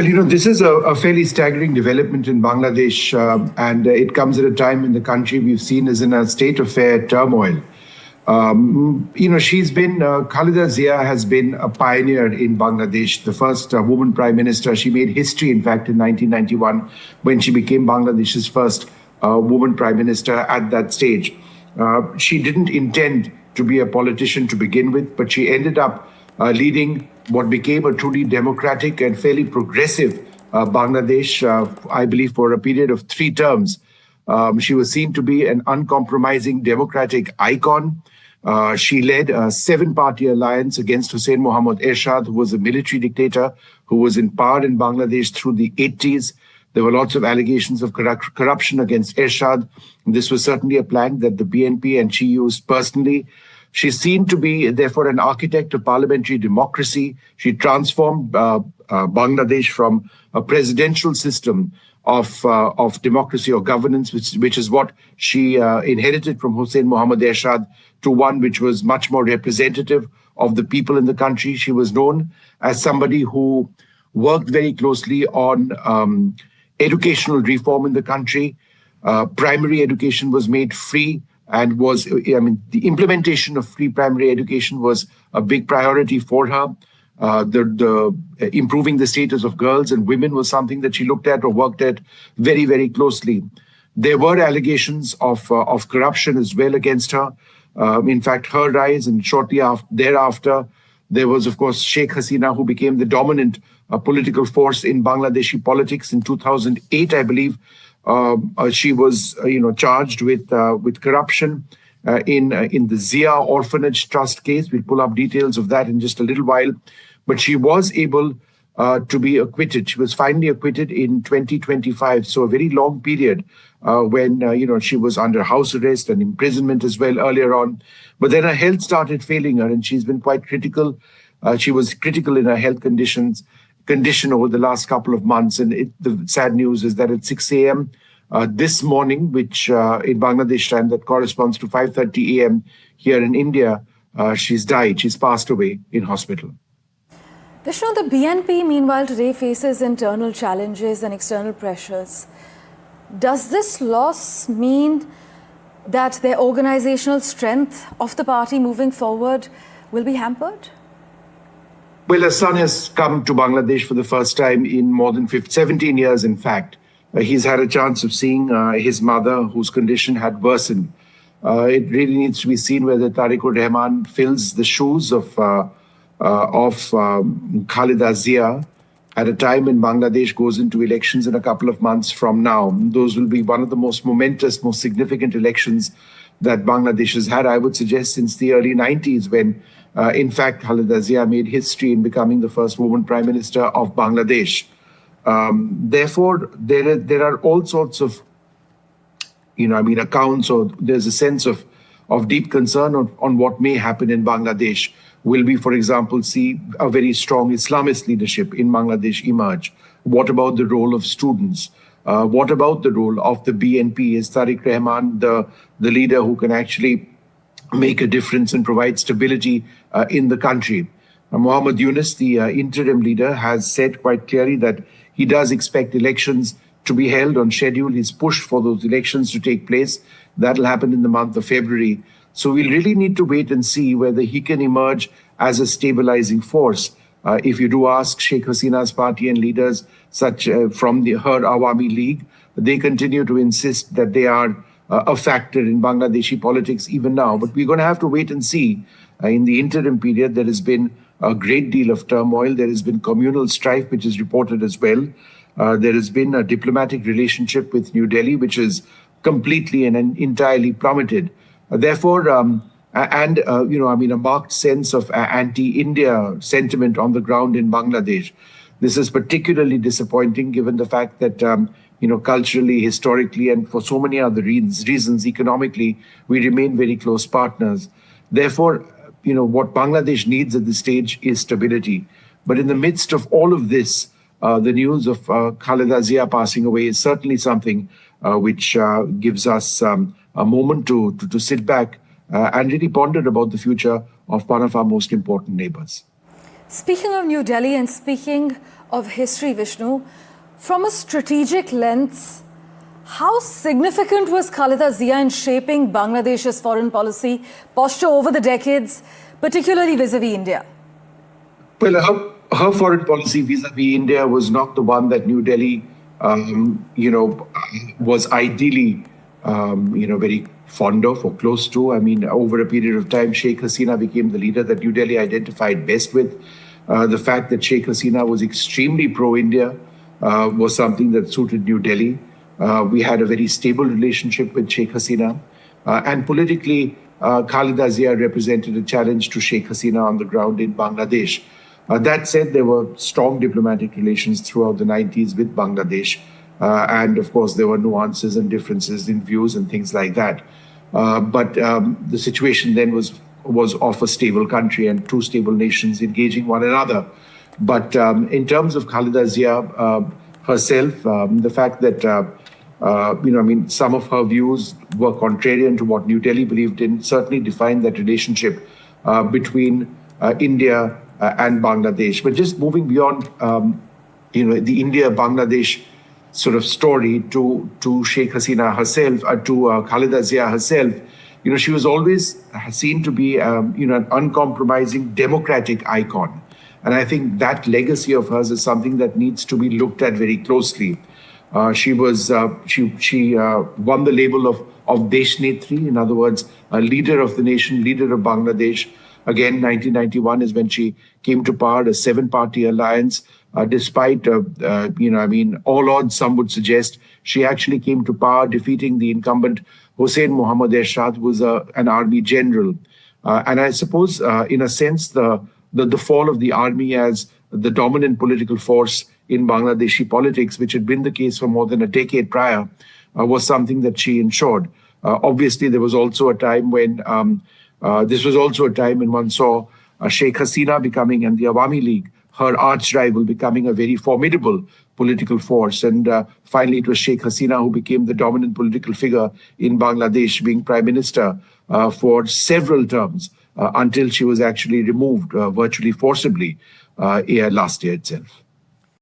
Well, this is a fairly staggering development in Bangladesh, and it comes at a time when the country we've seen is in a state of fair turmoil. Khaleda Zia has been a pioneer in Bangladesh, the first woman prime minister. She made history, in fact, in 1991 when she became Bangladesh's first woman prime minister at that stage. She didn't intend to be a politician to begin with, but she ended up leading what became a truly democratic and fairly progressive Bangladesh, I believe, for a period of 3 terms. She was seen to be an uncompromising democratic icon. She led a 7-party alliance against Hussein Mohammad Ershad, who was a military dictator who was in power in Bangladesh through the 80s. There were lots of allegations of corruption against Ershad. This was certainly a plank that the BNP and she used personally. She's seen to be, therefore, an architect of parliamentary democracy. She transformed Bangladesh from a presidential system of democracy or governance, which is what she inherited from Hussein Mohammad Ershad, to one which was much more representative of the people in the country. She was known as somebody who worked very closely on educational reform in the country. Primary education was made free, and the implementation of free primary education was a big priority for her. Improving the status of girls and women was something that she looked at or worked at very, very closely. There were allegations of corruption as well against her. In fact, her rise, and shortly thereafter, there was, of course, Sheikh Hasina, who became the dominant political force in Bangladeshi politics in 2008, I believe. She was, charged with corruption in the Zia Orphanage Trust case. We'll pull up details of that in just a little while. But she was able to be acquitted. She was finally acquitted in 2025. So a very long period when, she was under house arrest and imprisonment as well earlier on. But then her health started failing her, and she's been quite critical. She was critical in her health condition over the last couple of months. And the sad news is that at 6 a.m. This morning, which in Bangladesh time, that corresponds to 5:30 a.m. here in India, she's died. She's passed away in hospital. Vishnu, the BNP, meanwhile, today faces internal challenges and external pressures. Does this loss mean that their organizational strength of the party moving forward will be hampered? Well, her son has come to Bangladesh for the first time in more than 17 years, in fact. He's had a chance of seeing his mother, whose condition had worsened. It really needs to be seen whether Tarique Rehman fills the shoes of Khaleda Zia at a time when Bangladesh goes into elections in a couple of months from now. Those will be one of the most momentous, most significant elections that Bangladesh has had, I would suggest, since the early 90s, when, in fact, Khaleda Zia made history in becoming the first woman prime minister of Bangladesh. Therefore, there are all sorts of, accounts, or there's a sense of deep concern on what may happen in Bangladesh. Will we, for example, see a very strong Islamist leadership in Bangladesh emerge? What about the role of students? What about the role of the BNP? Is Tarique Rehman the leader who can actually make a difference and provide stability in the country? Muhammad Yunus, the interim leader, has said quite clearly that he does expect elections to be held on schedule. He's pushed for those elections to take place. That'll happen in the month of February. So we'll really need to wait and see whether he can emerge as a stabilizing force. If you do ask Sheikh Hasina's party and leaders such from her Awami League, they continue to insist that they are a factor in Bangladeshi politics even now. But we're going to have to wait and see. In the interim period, there has been a great deal of turmoil. There has been communal strife, which is reported as well. There has been a diplomatic relationship with New Delhi, which is completely and entirely plummeted. Therefore, a marked sense of anti-India sentiment on the ground in Bangladesh. This is particularly disappointing given the fact that, culturally, historically, and for so many other reasons, economically, we remain very close partners. Therefore, what Bangladesh needs at this stage is stability. But in the midst of all of this, the news of Khaleda Zia passing away is certainly something which gives us a moment to sit back and really ponder about the future of one of our most important neighbors. Speaking of New Delhi and speaking of history, Vishnu, from a strategic lens, how significant was Khaleda Zia in shaping Bangladesh's foreign policy posture over the decades, particularly vis-a-vis India? Well, her foreign policy vis-a-vis India was not the one that New Delhi, was ideally, very fond of or close to. I mean, over a period of time, Sheikh Hasina became the leader that New Delhi identified best with. The fact that Sheikh Hasina was extremely pro-India was something that suited New Delhi. We had a very stable relationship with Sheikh Hasina. And politically, Khaleda Zia represented a challenge to Sheikh Hasina on the ground in Bangladesh. That said, there were strong diplomatic relations throughout the 90s with Bangladesh. And of course, there were nuances and differences in views and things like that. But the situation then was of a stable country and two stable nations engaging one another. But in terms of Khaleda Zia herself, the fact that, some of her views were contrarian to what New Delhi believed in certainly defined that relationship between India and Bangladesh. But just moving beyond, the India-Bangladesh sort of story to Sheikh Hasina herself, to Khaleda Zia herself, she was always seen to be, an uncompromising democratic icon. And I think that legacy of hers is something that needs to be looked at very closely. She won the label of Deshnetri, in other words, a leader of the nation, leader of Bangladesh. Again, 1991 is when she came to power, a 7-party alliance. Despite, all odds, some would suggest, she actually came to power defeating the incumbent Hossein Mohammad Ershad, who was an army general. And I suppose, in a sense, the fall of the army as the dominant political force in Bangladeshi politics, which had been the case for more than a decade prior, was something that she ensured. Obviously, there was also a time when one saw Sheikh Hasina becoming, and the Awami League, her arch rival, becoming a very formidable political force. And finally, it was Sheikh Hasina who became the dominant political figure in Bangladesh, being prime minister for several terms until she was actually removed virtually forcibly last year itself.